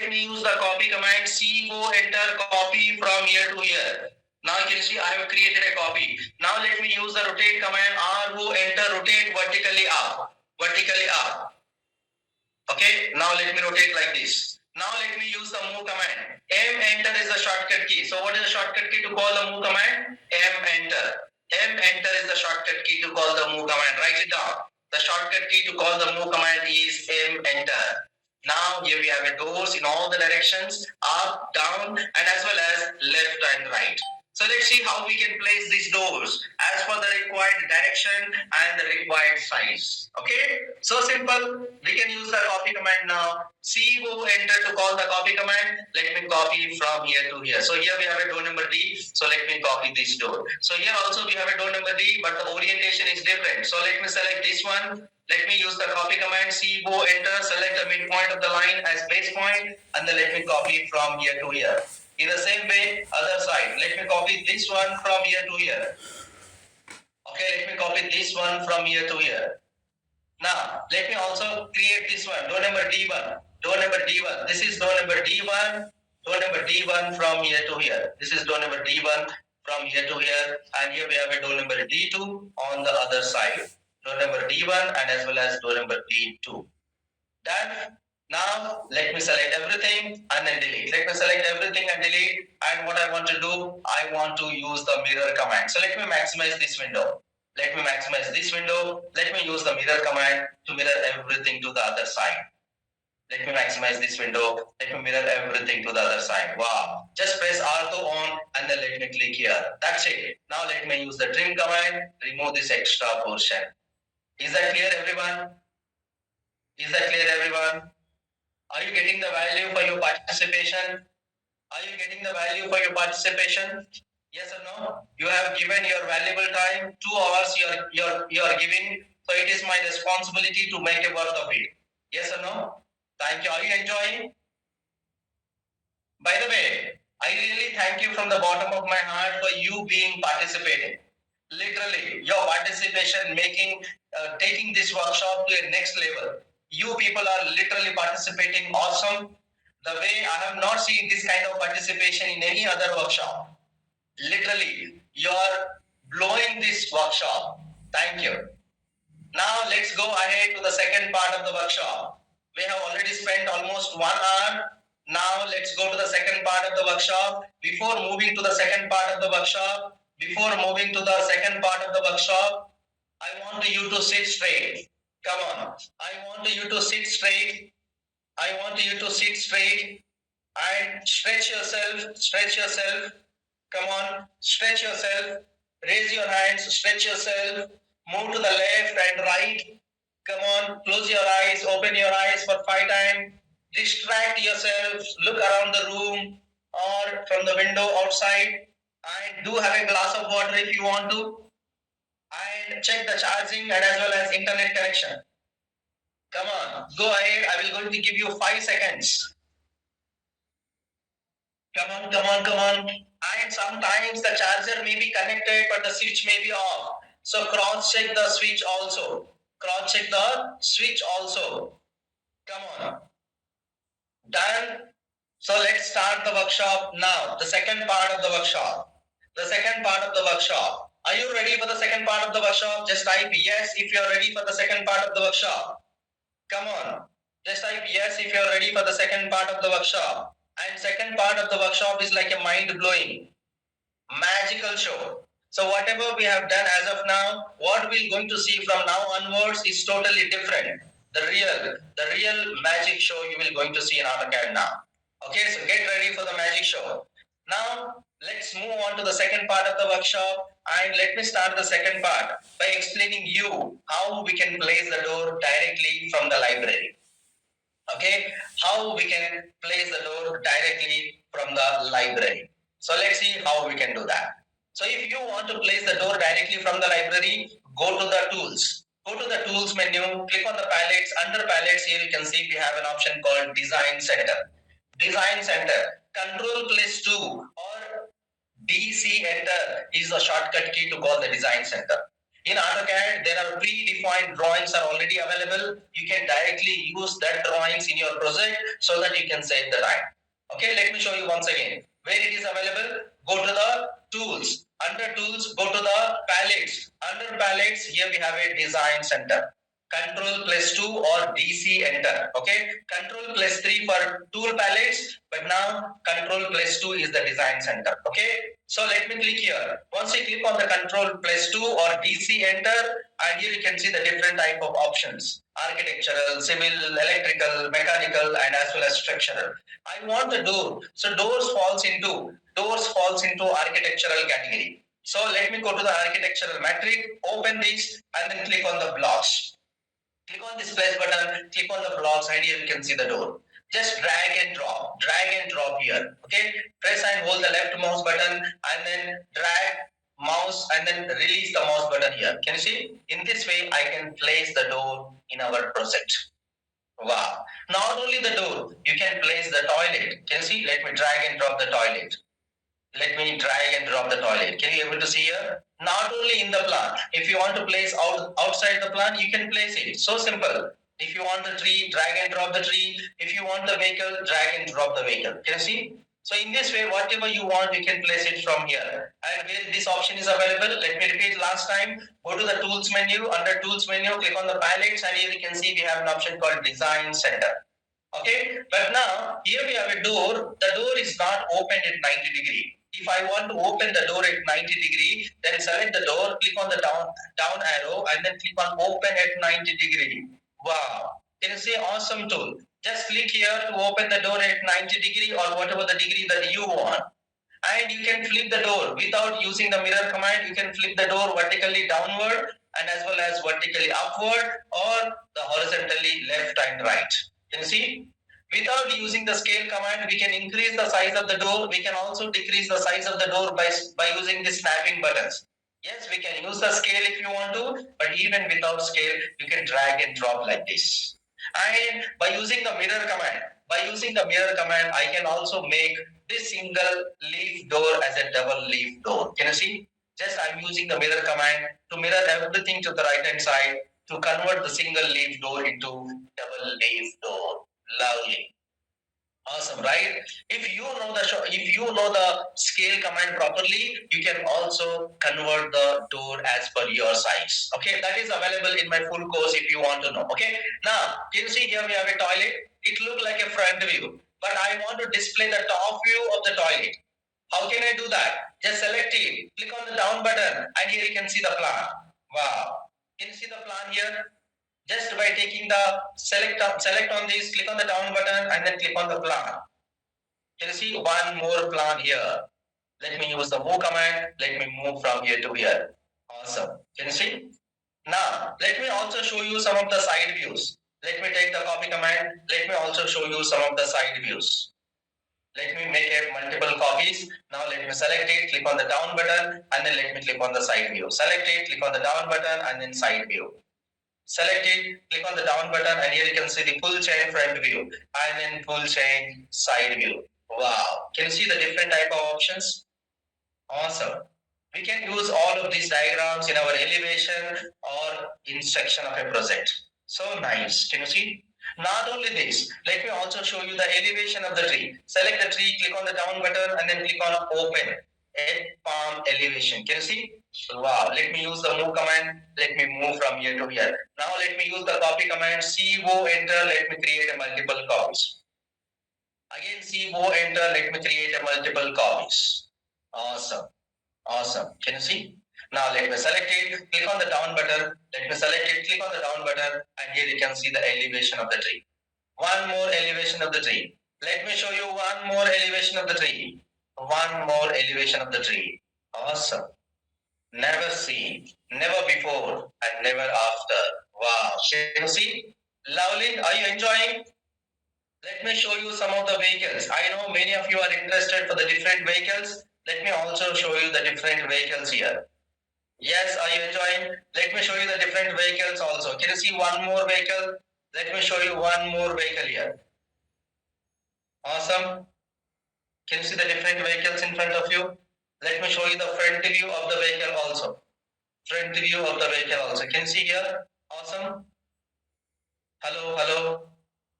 let me use the copy command. CO enter copy from here to here. Now you can see I have created a copy. Now let me use the rotate command. RO enter rotate vertically up. Vertically up. Okay, now let me rotate like this. Now let me use the move command. M enter is the shortcut key. So what is the shortcut key to call the move command? M enter. M enter is the shortcut key to call the move command. Write it down. The shortcut key to call the move command is M enter. Now here we have a doors in all the directions, up, down, and as well as left and right. So let's see how we can place these doors as per the required direction and the required size. Okay, so simple. We can use the copy command now. CO enter to call the copy command. Let me copy from here to here. So here we have a door number D. So let me copy this door. So here also we have a door number D, but the orientation is different. So let me select this one. Let me use the copy command. CO enter, select the midpoint of the line as base point, and then let me copy from here to here. In the same way, other side. Let me copy this one from here to here. Okay, let me copy this one from here to here. Now, let me also create this one. Door number D1. Door number D1. This is door number D1. Door number D1 from here to here. This is door number D1 from here to here. And here we have a door number D2 on the other side. Door number D1 and as well as door number D2. Done. Now let me select everything and then delete. Let me select everything and delete. And what I want to do, I want to use the mirror command. So let me maximize this window. Let me maximize this window. Let me use the mirror command to mirror everything to the other side. Let me maximize this window. Let me mirror everything to the other side. Wow. Just press Auto on and then let me click here. That's it. Now let me use the trim command. Remove this extra portion. Is that clear, everyone? Is that clear, everyone? Are you getting the value for your participation? Are you getting the value for your participation? Yes or no? You have given your valuable time, 2 hours you are giving. So it is my responsibility to make a worth of it. Yes or no? Thank you. Are you enjoying? By the way, I really thank you from the bottom of my heart for you being participating. Literally, your participation taking this workshop to a next level. You people are literally participating awesome. The way I have not seen this kind of participation in any other workshop. Literally, you are blowing this workshop. Thank you. Now let's go ahead to the second part of the workshop. We have already spent almost 1 hour. Now let's go to the second part of the workshop. Before moving to the second part of the workshop, I want you to sit straight. Come on. I want you to sit straight. And stretch yourself. Come on. Stretch yourself. Raise your hands. Stretch yourself. Move to the left and right. Come on. Close your eyes. Open your eyes for 5 times. Distract yourself. Look around the room or from the window outside. And do have a glass of water if you want to. And check the charging and as well as internet connection. Come on, go ahead. I will going to give you 5 seconds. Come on. And sometimes the charger may be connected, but the switch may be off. So cross-check the switch also. Come on. Done. So let's start the workshop now. The second part of the workshop. Are you ready for the second part of the workshop? Just type yes if you are ready for the second part of the workshop. Come on. Just type yes if you are ready for the second part of the workshop. And second part of the workshop is like a mind-blowing, magical show. So whatever we have done as of now, what we're going to see from now onwards is totally different. The real magic show you will going to see in AutoCAD now. Okay, so get ready for the magic show. Now, let's move on to the second part of the workshop, and let me start the second part by explaining you how we can place the door directly from the library. Okay, how we can place the door directly from the library. So let's see how we can do that. So if you want to place the door directly from the library, go to the tools. Go to the tools menu, click on the palettes. Under palettes here you can see we have an option called Design Center. Control plus 2 or DC enter is the shortcut key to call the Design Center. In AutoCAD, there are predefined drawings are already available. You can directly use that drawings in your project so that you can save the time. Okay, let me show you once again. Where it is available, go to the tools. Under tools, go to the palettes. Under palettes, here we have a design center. Control plus 2 or DC enter. Okay, Control plus 3 for tool palettes, but now Control plus 2 is the design center. Okay, so let me click here. Once you click on the Control plus 2 or DC enter, and here you can see the different type of options: architectural, civil, electrical, mechanical, and as well as structural. I want the door, so doors falls into architectural category. So let me go to the architectural matrix, open this, and then click on the blocks. Click on this plus button, click on the blocks, and here you can see the door. Just drag and drop here. Okay, press and hold the left mouse button, and then drag mouse, and then release the mouse button here. Can you see? In this way, I can place the door in our project. Wow! Not only the door, you can place the toilet. Can you see? Let me drag and drop the toilet. Let me drag and drop the toilet. Can you able to see here? Not only in the plan. If you want to place outside the plan, you can place it. So simple. If you want the tree, drag and drop the tree. If you want the vehicle, drag and drop the vehicle. Can you see? So in this way, whatever you want, you can place it from here. And where this option is available, let me repeat last time. Go to the tools menu. Under tools menu, click on the palettes, and here you can see we have an option called design center. Okay, but now here we have a door. The door is not open at 90 degree. If I want to open the door at 90 degree, then select the door, click on the down arrow, and then click on open at 90 degree. Wow, can you see? Awesome tool. Just click here to open the door at 90 degree or whatever the degree that you want. And you can flip the door without using the mirror command. You can flip the door vertically downward and as well as vertically upward or the horizontally left and right. Can you see? Without using the scale command, we can increase the size of the door. We can also decrease the size of the door by using the snapping buttons. Yes, we can use the scale if you want to, but even without scale, you can drag and drop like this. And by using the mirror command, I can also make this single leaf door as a double leaf door. Can you see? Just I'm using the mirror command to mirror everything to the right hand side to convert the single leaf door into double leaf door. Lovely. Awesome, right? If you know the scale command properly, you can also convert the door as per your size. Okay, that is available in my full course if you want to know. Okay, now can you see here we have a toilet? It looks like a front view, but I want to display the top view of the toilet. How can I do that? Just select it, click on the down button, and here you can see the plan. Wow, can you see the plan here? Just by taking the select on this, click on the down button and then click on the plan. Can you see one more plan here? Let me use the move command. Let me move from here to here. Awesome. Can you see? Now, let me also show you some of the side views. Let me take the copy command. Let me also show you some of the side views. Let me make a multiple copies. Now let me select it, click on the down button, and then let me click on the side view. Select it, click on the down button, and then side view. Select it, click on the down button, and here you can see the full chain front view and then full chain side view. Wow, can you see the different type of options? Awesome. We can use all of these diagrams in our elevation or in section of a project. So nice. Can you see? Not only this, let me also show you the elevation of the tree. Select the tree, click on the down button, and then click on open. At palm elevation. Can you see? Wow, let me use the move command. Let me move from here to here. Now let me use the copy command. CO enter. Let me create a multiple copies. Again, CO enter. Let me create a multiple copies. Awesome. Awesome. Can you see? Now let me select it. Click on the down button. Let me select it. Click on the down button. And here you can see the elevation of the tree. One more elevation of the tree. Let me show you one more elevation of the tree. One more elevation of the tree. Awesome. Never seen, never before, and never after. Wow. Can you see? Lovely. Are you enjoying? Let me show you some of the vehicles. I know many of you are interested for the different vehicles. Let me also show you the different vehicles here. Yes, are you enjoying? Let me show you the different vehicles also. Can you see one more vehicle? Let me show you one more vehicle here. Awesome. Can you see the different vehicles in front of you? Let me show you the front view of the vehicle also. Front view of the vehicle also. Can you see here? Awesome. Hello, hello.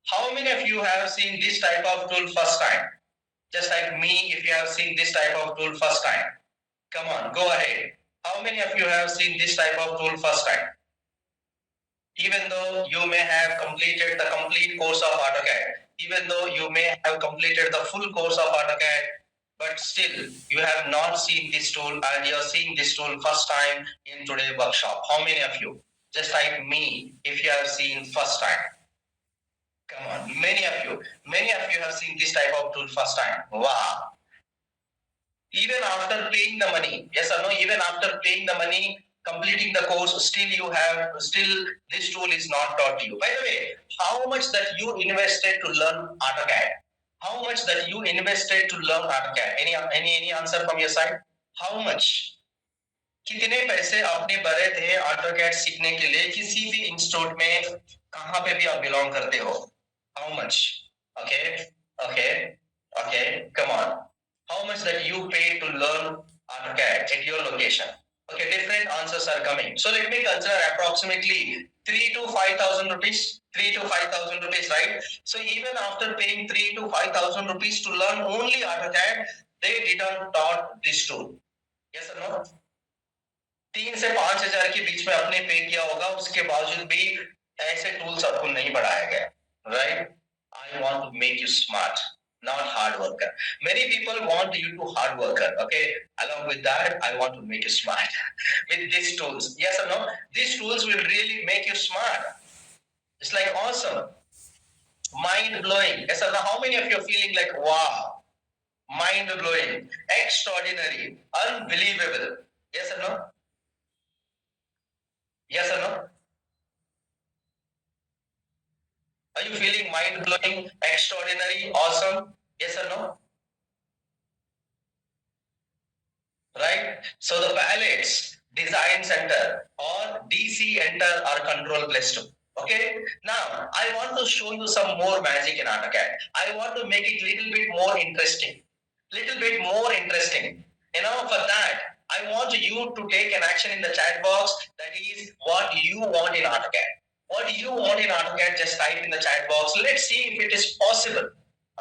How many of you have seen this type of tool first time? Just like me, if you have seen this type of tool first time. Come on, go ahead. How many of you have seen this type of tool first time? Even though you may have completed the complete course of AutoCAD, even though you may have completed the full course of AutoCAD, but still you have not seen this tool and you are seeing this tool first time in today's workshop. How many of you? Just like me, if you have seen first time. Come on, many of you. Many of you have seen this type of tool first time. Wow. Even after paying the money, yes or no, even after paying the money, completing the course, still this tool is not taught to you. By the way, how much that you invested to learn AutoCAD? How much that you invested to learn AutoCAD? Any answer from your side? How much? कितने पैसे आपने भरे थे AutoCAD सीखने के लिए किसी भी इंस्टीट्यूट में कहां पे भी आप बिलोंग करते हो? How much? Okay, okay, okay. Come on. How much that you pay to learn AutoCAD at your location? Okay, different answers are coming. So let me consider approximately 3 to 5,000 rupees. 3 to 5,000 rupees, right? So even after paying 3 to 5,000 rupees to learn only AutoCAD, they didn't taught this tool. Yes or no? 3 से 5 हजार के बीच में आपने पे किया होगा, उसके बावजूद भी ऐसे टूल्स आपको नहीं पढ़ाया गया, right? I want to make you smart, not hard worker. Many people want you to hard worker. Okay, along with that, I want to make you smart with these tools. Yes or no? These tools will really make you smart. It's like awesome, mind blowing. Yes or no? How many of you are feeling like wow, mind blowing, extraordinary, unbelievable? Yes or no? Yes or no? Are you feeling mind blowing, extraordinary, awesome? Yes or no? Right? So the palettes, design center or DC enter are control plus 2. Okay. Now I want to show you some more magic in AutoCAD. I want to make it little bit more interesting. Little bit more interesting. For that, I want you to take an action in the chat box. That is what you want in AutoCAD. What you want in AutoCAD, just type in the chat box. Let's see if it is possible.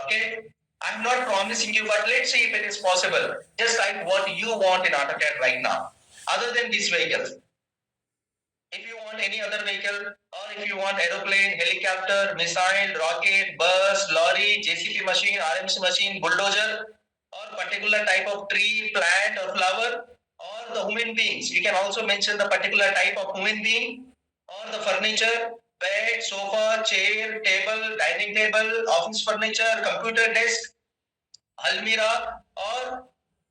Okay. I'm not promising you, but let's see if it is possible. Just like what you want in AutoCAD right now. Other than this vehicle. If you want any other vehicle, or if you want aeroplane, helicopter, missile, rocket, bus, lorry, JCB machine, RMC machine, bulldozer, or particular type of tree, plant, or flower, or the human beings. You can also mention the particular type of human being, or the furniture, bed, sofa, chair, table, dining table, office furniture, computer desk, almirah, or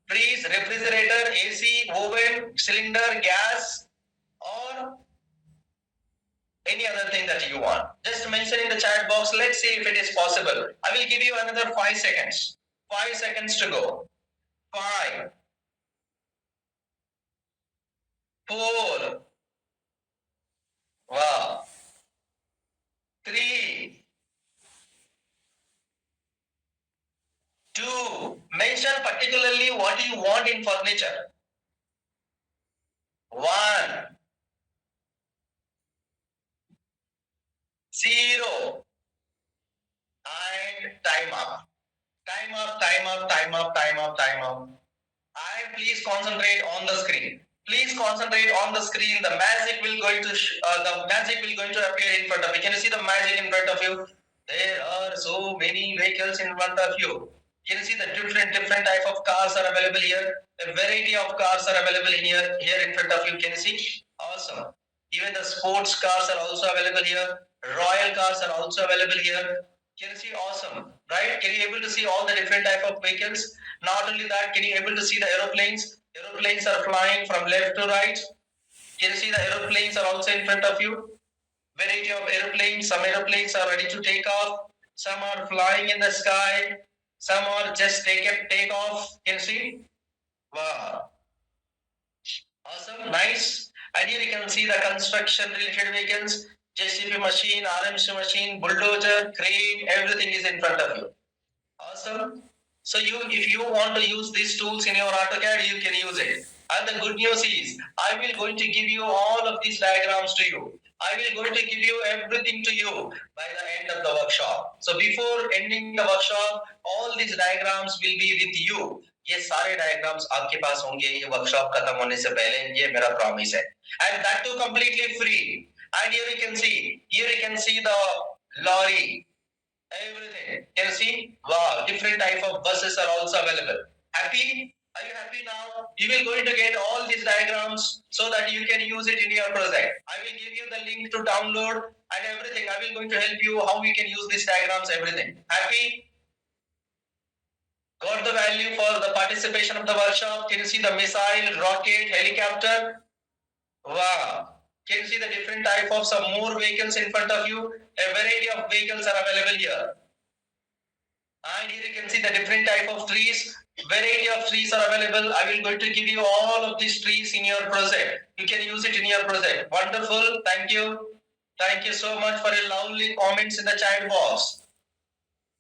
freeze, refrigerator, AC, oven, cylinder, gas, or any other thing that you want. Just mention in the chat box. Let's see if it is possible. I will give you another 5 seconds. 5 seconds to go. 5, 4, wow, 3, 2. Mention particularly what you want in furniture. 1, 0. And time up. Time up, time up, time up, time up, time up. And please concentrate on the screen. Please concentrate on the screen. The magic will going to appear in front of you. Can you see the magic in front of you? There are so many vehicles in front of you. Can you see the different type of cars are available here? A variety of cars are available here in front of you. Can you see? Awesome. Even the sports cars are also available here. Royal cars are also available here. Can you see? Awesome, right? Can you able to see all the different type of vehicles? Not only that, can you able to see the aeroplanes? Aeroplanes are flying from left to right. Can you see the aeroplanes are also in front of you? Variety of aeroplanes. Some aeroplanes are ready to take off. Some are flying in the sky. Some are just take off. Can you see? Wow. Awesome. Nice. And here you can see the construction related vehicles. JCB machine, RMC machine, bulldozer, crane, everything is in front of you. Awesome. So if you want to use these tools in your AutoCAD, you can use it. And the good news is, I will going to give you all of these diagrams to you. I will going to give you everything to you by the end of the workshop. So before ending the workshop, all these diagrams will be with you. ये सारे diagrams आपके पास होंगे ये workshop खत्म होने से पहले, ये मेरा promise है. And that too completely free. And here you can see the lorry, everything. Can you see? Wow, different type of buses are also available. Happy? Are you happy now? You will going to get all these diagrams so that you can use it in your project. I will give you the link to download and everything. I will going to help you how we can use these diagrams, everything. Happy? Got the value for the participation of the workshop? Can you see the missile, rocket, helicopter? Wow. Can you see the different type of some more vehicles in front of you? A variety of vehicles are available here. And here you can see the different type of trees. Variety of trees are available. I will going to give you all of these trees in your project. You can use it in your project. Wonderful. Thank you. Thank you so much for your lovely comments in the chat box.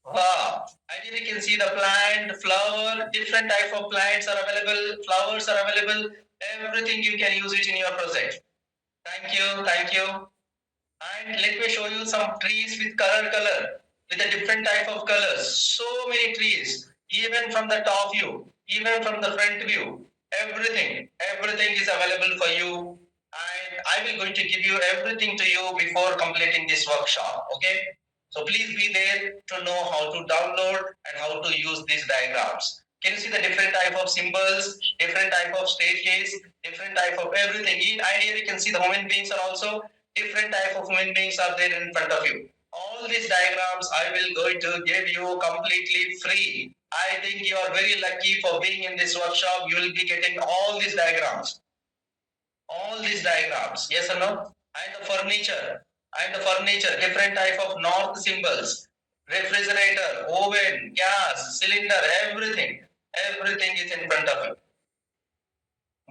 Wow. And here you can see the plant, flower, different type of plants are available. Flowers are available. Everything you can use it in your project. Thank you. Thank you. And let me show you some trees with color, with a different type of colors. So many trees, even from the top view, even from the front view, everything is available for you. And I will going to give you everything to you before completing this workshop. Okay. So please be there to know how to download and how to use these diagrams. Can you see the different type of symbols, different type of staircase, different type of everything? And here you can see the human beings are also different type of human beings are there in front of you. All these diagrams I will going to give you completely free. I think you are very lucky for being in this workshop. You will be getting all these diagrams. All these diagrams. Yes or no? And the furniture. Different type of north symbols. Refrigerator, oven, gas, cylinder, everything. Everything is in front of you.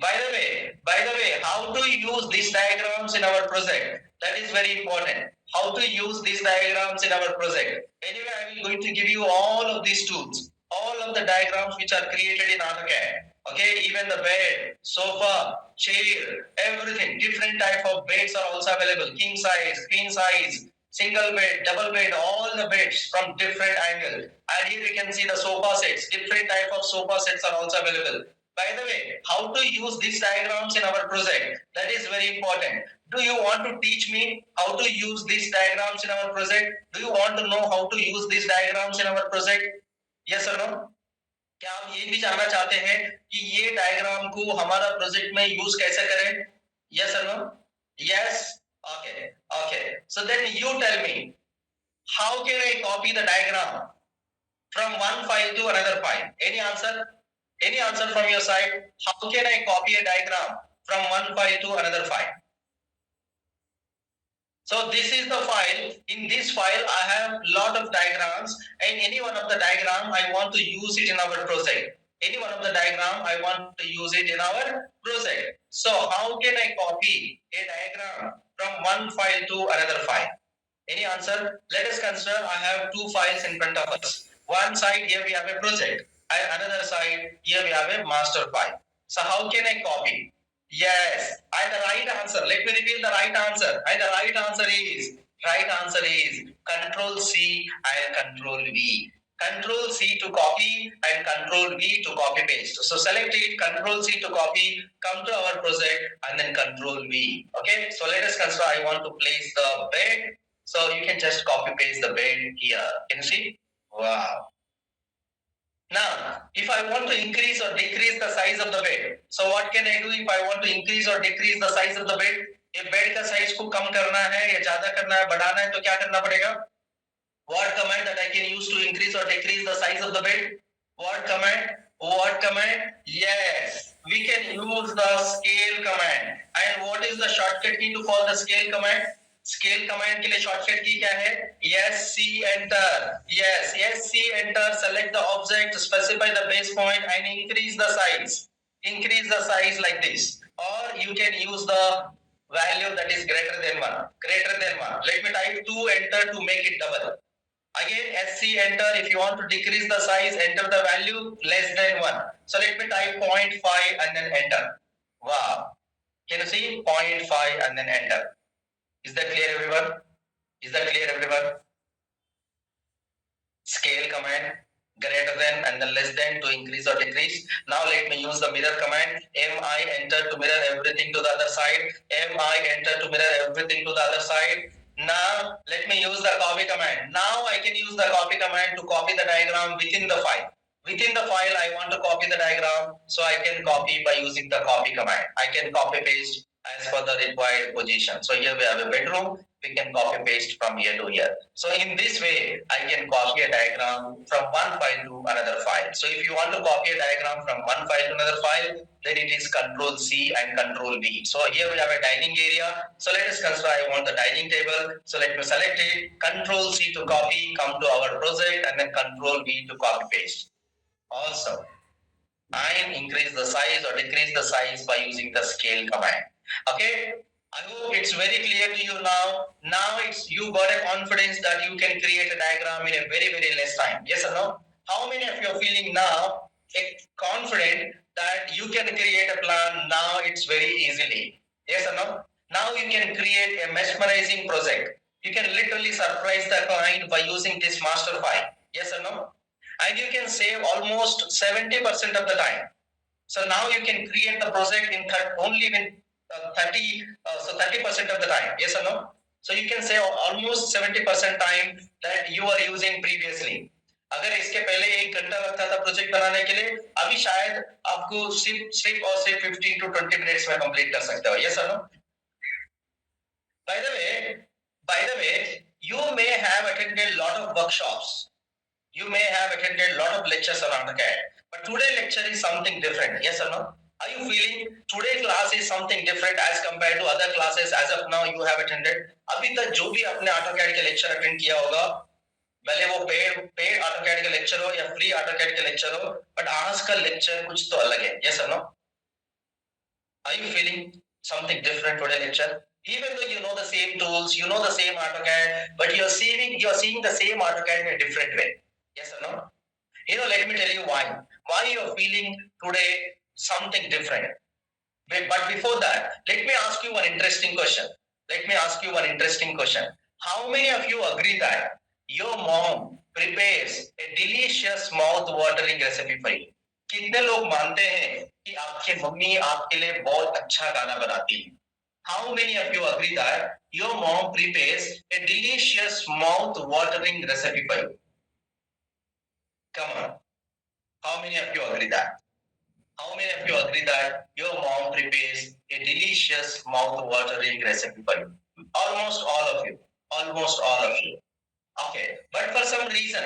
By the way, how to use these diagrams in our project? That is very important. How to use these diagrams in our project? Anyway, I will going to give you all of these tools, all of the diagrams which are created in AutoCAD. Okay, even the bed, sofa, chair, everything. Different type of beds are also available. King size, queen size, single bed, double bed, all the beds from different angles. And here you can see the sofa sets. Different type of sofa sets are also available. By the way, how to use these diagrams in our project? That is very important. Do you want to teach me how to use these diagrams in our project? Do you want to know how to use these diagrams in our project? Yes or no? क्या आप ये भी जानना चाहते हैं कि ये diagram को हमारा प्रोजेक्ट में यूज कैसे करें? Yes or no? Yes. Okay. So then you tell me, how can I copy the diagram from one file to another file? Any answer? Any answer from your side? How can I copy a diagram from one file to another file? So this is the file. In this file, I have lot of diagrams, and any one of the diagram I want to use it in our project. Any one of the diagram I want to use it in our project. So how can I copy a diagram from one file to another file? Any answer? Let us consider I have two files in front of us. One side here we have a project, and another side here we have a master file. So how can I copy? Yes, and the right answer. Let me reveal the right answer. And the right answer is Control C and Control V. Control C to copy and Control V to copy paste. So select it, Control C to copy, come to our project, and then Control V. Okay, so let us consider I want to place the bed. So you can just copy paste the bed here. Can you see? Wow. Now, if I want to increase or decrease the size of the bed, so what can I do if I want to increase or decrease the size of the bed? ये bed का size को कम करना है या ज्यादा करना है, बढ़ाना है, तो क्या करना पड़ेगा? What command that I can use to increase or decrease the size of the bed? What command? Yes, we can use the scale command. And what is the shortcut key to call the scale command? Scale command के लिए shortcut की क्या है? SC enter. Yes, SC enter. Select the object, specify the base point, and increase the size. Increase the size like this. Or you can use the value that is greater than 1. Greater than 1. Let me type 2 enter to make it double. Again, SC enter. If you want to decrease the size, enter the value less than 1. So let me type 0.5 and then enter. Wow. Can you see 0.5 and then enter? Is that clear, everyone? Is that clear, everyone? Scale command, greater than and then less than to increase or decrease. Now let me use the mirror command. Mi enter to mirror everything to the other side. Mi enter to mirror everything to the other side. Now let me use the copy command. Now I can use the copy command to copy the diagram within the file. Within the file, I want to copy the diagram, so I can copy by using the copy command. I can copy paste as per the required position. So here we have a bedroom. We can copy paste from here to here. So in this way, I can copy a diagram from one file to another file. So if you want to copy a diagram from one file to another file, then it is Control C and Control V. So here we have a dining area. So let us consider I want the dining table. So let me select it. Control C to copy, come to our project, and then Control V to copy paste. Also, I increase the size or decrease the size by using the scale command. Okay, I hope it's very clear to you now. Now it's you got a confidence that you can create a diagram in a very less time. Yes or no? How many of you are feeling now confident that you can create a plan now? It's very easily. Yes or no? Now you can create a mesmerizing project. You can literally surprise the client by using this master file. Yes or no? And you can save almost 70% of the time. So now you can create the project in only in 30% of the time. Yes or no? So you can save almost 70% time that you are using previously. अगर इसके पहले 1 घंटा लगता था project बनाने के लिए, अभी शायद आपको सिर्फ और सिर्फ 15 to 20 मिनट्स में कंप्लीट कर सकते हो. Yes or no? By the way, you may have attended a lot of workshops. You may have attended a lot of lectures on AutoCAD, but today lecture is something different. Yes or no? Are you feeling today class is something different as compared to other classes as of now you have attended? अभी तक जो भी आपने AutoCAD के lecture attend किया होगा, भले वो paid AutoCAD के lecture हो या free AutoCAD के lecture हो, but आज का lecture कुछ तो अलग है. Yes or no? Are you feeling something different today lecture? Even though you know the same tools, you know the same AutoCAD, but you're seeing the same AutoCAD in a different way. Yes or no? Let me tell you why. Why you're feeling today something different. But before that, let me ask you one interesting question. How many of you agree that your mom prepares a delicious mouth-watering recipe for you? कितने लोग मानते हैं कि आपकी mummy आपके लिए बहुत अच्छा खाना बनाती है? How many of you agree that your mom prepares a delicious mouth-watering recipe for you? Come on. How many of you agree that? How many of you agree that your mom prepares a delicious mouth-watering recipe for you? Almost all of you. Okay, but for some reason,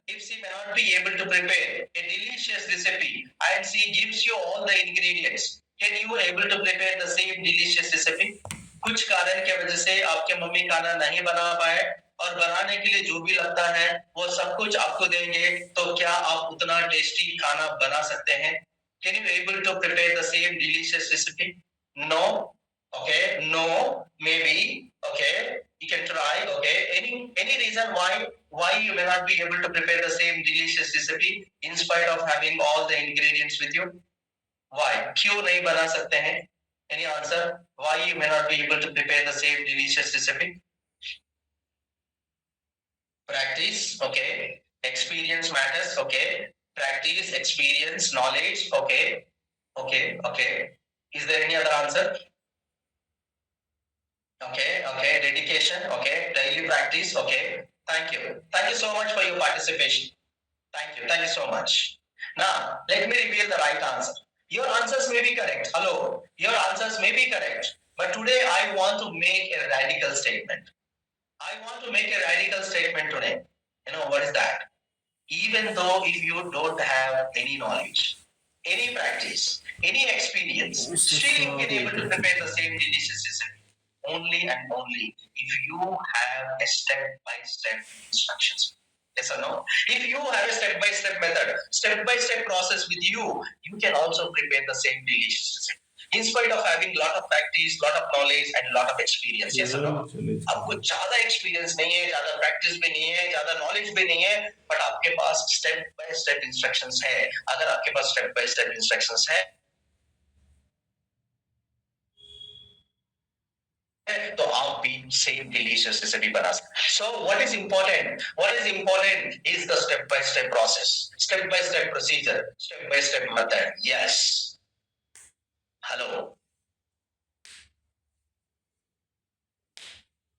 if she may not be able to prepare a delicious recipe and she gives you all the ingredients, can you able to prepare the same delicious recipe? कुछ कारण के वजह से आपके mummy खाना नहीं बना पाए और बनाने के लिए जो भी लगता है वो सब कुछ आपको देंगे, तो क्या आप उतना टेस्टी खाना बना सकते हैं? Can you able to prepare the same delicious recipe? No. Okay, no, maybe. Okay, you can try. Okay, any reason why you may not be able to prepare the same delicious recipe in spite of having all the ingredients with you? Why? क्यों नहीं बना सकते हैं? Any answer? Why you may not be able to prepare the same delicious recipe? Practice. Okay. Experience matters. Okay. Practice, experience, knowledge. Okay. Is there any other answer? Okay, dedication, okay, daily practice, okay. Thank you so much for your participation. Thank you so much. Now, let me reveal the right answer. Your answers may be correct. Hello, your answers may be correct. But today I want to make a radical statement. Today. You know what is that? Even though if you don't have any knowledge, any practice, any experience, still you can able to prepare the same delicious recipe. Only and only if you have a step-by-step instructions. Yes or no? If you have a step-by-step method, step-by-step process with you, you can also prepare the same delicious recipe. In spite of having lot of practice, lot of knowledge and lot of experience. Yes or no? आपको ज़्यादा experience नहीं है, ज़्यादा practice भी नहीं है, ज़्यादा knowledge भी नहीं है, but आपके पास step-by-step instructions है. अगर आपके पास step-by-step instructions है, तो आप भी सेम डिलीशियस रेसिपी बना सकते। So what is important is the step by step process, step by step procedure, step by step method. Yes, hello,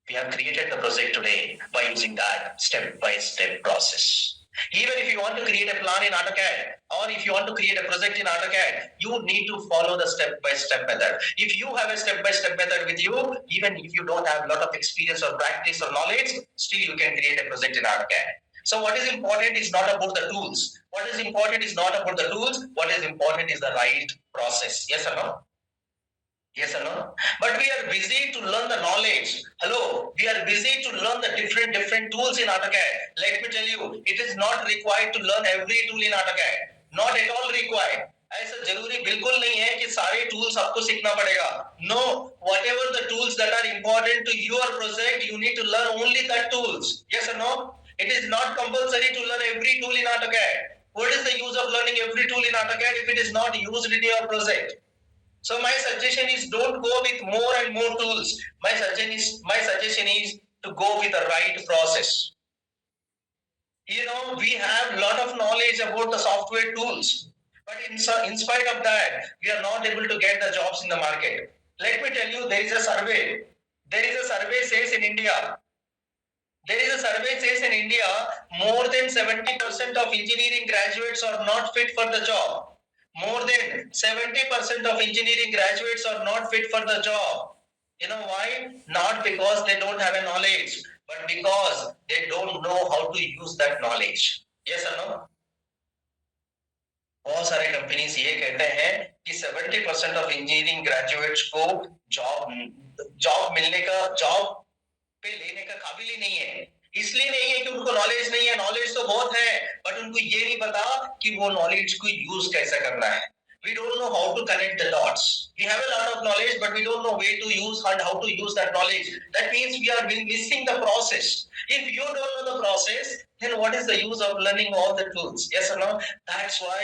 we have created the project today by using that step-by-step process. Even if you want to create a plan in AutoCAD or if you want to create a project in AutoCAD, you need to follow the step-by-step method. If you have a step-by-step method with you, even if you don't have a lot of experience or practice or knowledge, still you can create a project in AutoCAD. So what is important is not about the tools. What is important is not about the tools. What is important is the right process. Yes or no? Yes or no? But we are busy to learn the knowledge. Hello, we are busy to learn the different tools in AutoCAD. Let me tell you, it is not required to learn every tool in AutoCAD. Not at all required. ऐसा जरूरी बिल्कुल नहीं है कि सारे tools आपको सीखना पड़ेगा. No, whatever the tools that are important to your project, you need to learn only that tools. Yes or no? It is not compulsory to learn every tool in AutoCAD. What is the use of learning every tool in AutoCAD if it is not used in your project? So my suggestion is don't go with more and more tools. My suggestion is to go with the right process. You know, we have a lot of knowledge about the software tools, but in spite of that, we are not able to get the jobs in the market. Let me tell you, there is a survey. There is a survey says in India. There is a survey says in India, more than 70% of engineering graduates are not fit for the job. More than 70% of engineering graduates are not fit for the job. You know why? Not because they don't have a knowledge, but because they don't know how to use that knowledge. Yes or no? बहुत सारे companies ये कहते हैं कि 70% of engineering graduates को job पे लेने का काबिल ही नहीं है. इसलिए नहीं है कि उनको नॉलेज नहीं है, नॉलेज तो बहुत है, बट उनको ये नहीं पता कि वो नॉलेज को यूज कैसे करना है. We don't know how to connect the dots. We have a lot of knowledge, but we don't know where to use and how to use that knowledge. That means we are missing the process. If you don't know the process, then what is the use of learning all the tools? Yes or no? That's why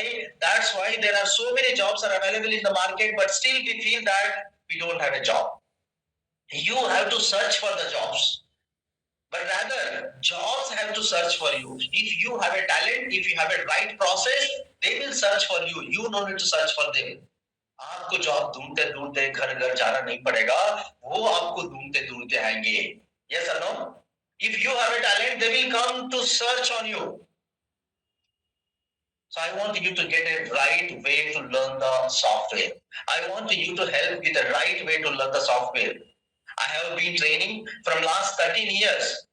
there are so many jobs are available in the market, but still we feel that we don't have a job. You have to search for the jobs. But rather, jobs have to search for you. If you have a talent, if you have a right process, they will search for you. You don't need to search for them. आपको job ढूंढते ढूंढते घर घर जाना नहीं पड़ेगा, वो आपको ढूंढते ढूंढते आएंगे. Yes or no? If you have a talent, they will come to search on you. So I want you to get a right way to learn the software. I want you to help with the right way to learn the software. I have been training from last 13 years.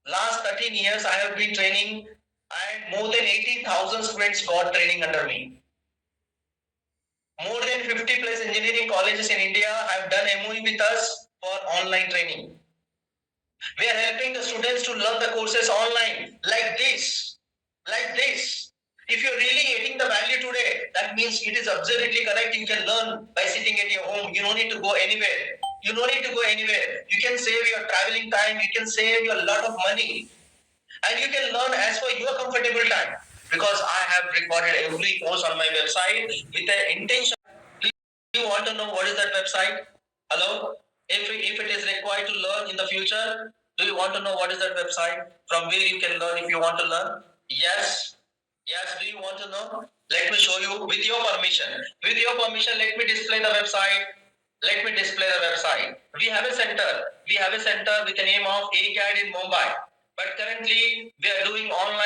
Last 13 years I have been training and more than 18,000 students got training under me. More than 50 plus engineering colleges in India have done MOU with us for online training. We are helping the students to learn the courses online like this. Like this. If you're really getting the value today, that means it is absolutely correct. You can learn by sitting at your home. You don't need to go anywhere. You don't need to go anywhere. You can save your traveling time. You can save your lot of money. And you can learn as per your comfortable time. Because I have recorded every course on my website with the intention. Do you want to know what is that website? Hello? If it is required to learn in the future, do you want to know what is that website? From where you can learn if you want to learn? Yes. Yes, do you want to know? Let me show you with your permission. With your permission, let me display the website. Let me display the website. We have a center. We have a center with the name of ACAD in Mumbai. But currently, we are doing online